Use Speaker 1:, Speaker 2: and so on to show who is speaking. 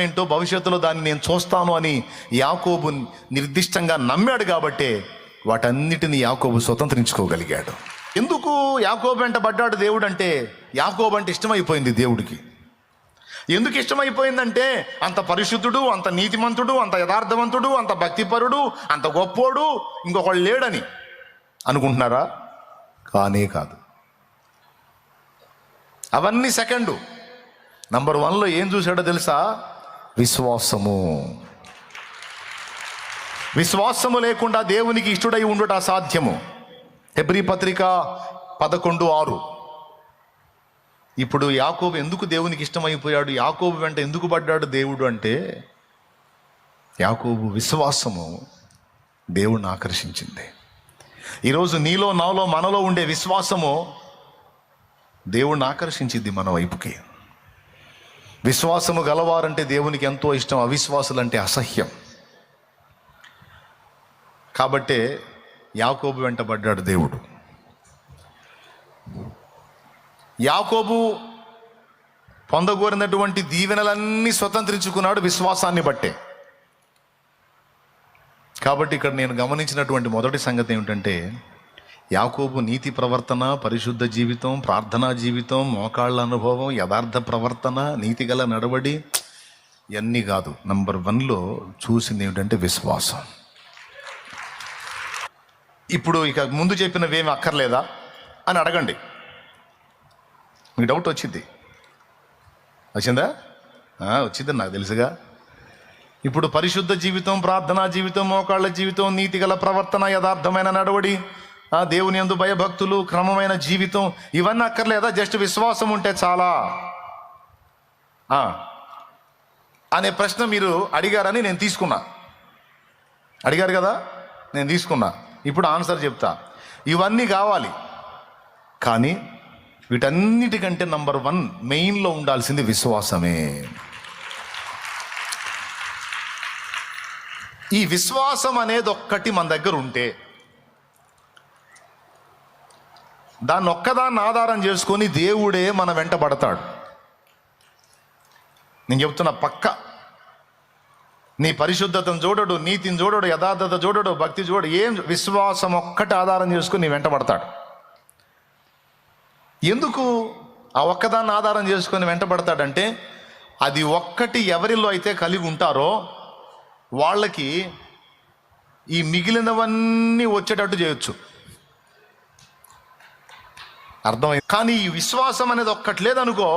Speaker 1: ఏంటో భవిష్యత్తులో దాన్ని నేను చూస్తాను అని యాకోబు నిర్దిష్టంగా నమ్మాడు కాబట్టే వాటన్నిటిని యాకోబు స్వతంత్రించుకోగలిగాడు. ఎందుకు యాకోబు వెంట పడ్డాడు దేవుడు అంటే, యాకోబు అంటే ఇష్టమైపోయింది దేవుడికి. ఎందుకు ఇష్టమైపోయిందంటే అంత పరిశుద్ధుడు, అంత నీతిమంతుడు, అంత యథార్థవంతుడు, అంత భక్తిపరుడు, అంత గొప్పోడు ఇంకొకళ్ళు లేడని అనుకుంటున్నారా? కానే కాదు. అవన్నీ సెకండు. నంబర్ 1లో ఏం చూశాడో తెలుసా? విశ్వాసము. విశ్వాసము లేకుండా దేవునికి ఇష్టడై ఉండుట అసాధ్యము. హెబ్రీ పత్రిక 11:6. ఇప్పుడు యాకోబు ఎందుకు దేవునికి ఇష్టమైపోయాడు, యాకోబు వెంట ఎందుకు పడ్డాడు దేవుడు అంటే, యాకోబు విశ్వాసము దేవుణ్ణి ఆకర్షించింది. ఈరోజు నీలో, నాలో, మనలో ఉండే విశ్వాసము దేవుణ్ణి ఆకర్షించింది మన వైపుకి. విశ్వాసము గలవారంటే దేవునికి ఎంతో ఇష్టం, అవిశ్వాసులంటే అసహ్యం. కాబట్టే యాకోబు వెంట పడ్డాడు దేవుడు. యాకోబు పొందగోరినటువంటి దీవెనలన్నీ స్వతంత్రించుకున్నాడు విశ్వాసాన్ని బట్టే. కాబట్టి ఇక్కడ నేను గమనించినటువంటి మొదటి సంగతి ఏమిటంటే, యాకోబు నీతి ప్రవర్తన, పరిశుద్ధ జీవితం, ప్రార్థనా జీవితం, మోకాళ్ళ అనుభవం, యథార్థ ప్రవర్తన, నీతిగల నడవడి ఇవన్నీ కాదు. నంబర్ 1లో చూసింది ఏమిటంటే విశ్వాసం. ఇప్పుడు ఇక ముందు చెప్పినవేమి అక్కర్లేదా అని అడగండి. మీకు డౌట్ వచ్చిందా? వచ్చిందని నాకు తెలుసుగా. ఇప్పుడు పరిశుద్ధ జీవితం, ప్రార్థనా జీవితం, మోకాళ్ళ జీవితం, నీతిగల ప్రవర్తన, యథార్థమైన నడవడి, దేవుని యందు భయభక్తులు, క్రమమైన జీవితం, ఇవన్నీ అక్కర్లేదా? జస్ట్ విశ్వాసం ఉంటే చాలా అనే ప్రశ్న మీరు అడిగారని నేను తీసుకున్నా. అడిగారు కదా, నేను తీసుకున్నా. ఇప్పుడు ఆన్సర్ చెప్తా. ఇవన్నీ కావాలి, కానీ వీటన్నిటికంటే నంబర్ 1 మెయిన్లో ఉండాల్సింది విశ్వాసమే. ఈ విశ్వాసం అనేది ఒక్కటి మన దగ్గర ఉంటే, దాన్ని ఒక్కదాన్ని ఆధారం చేసుకొని దేవుడే మన వెంట పడతాడు. నేను చెప్తున్నా, పక్క. నీ పరిశుద్ధతను చూడడు, నీతిని చూడడు, యథార్థత చూడడు, భక్తి చూడడు, ఏం, విశ్వాసం ఒక్కటి ఆధారం చేసుకుని నీ వెంట పడతాడు. ఎందుకు ఆ ఒక్కదాన్ని ఆధారం చేసుకొని వెంట పడతాడంటే, అది ఒక్కటి ఎవరిలో అయితే కలిగి ఉంటారో వాళ్ళకి ఈ మిగిలినవన్నీ వచ్చేటట్టు చేయొచ్చు. అర్థమైంది? కానీ ఈ విశ్వాసం అనేది ఒక్కటి లేదనుకో,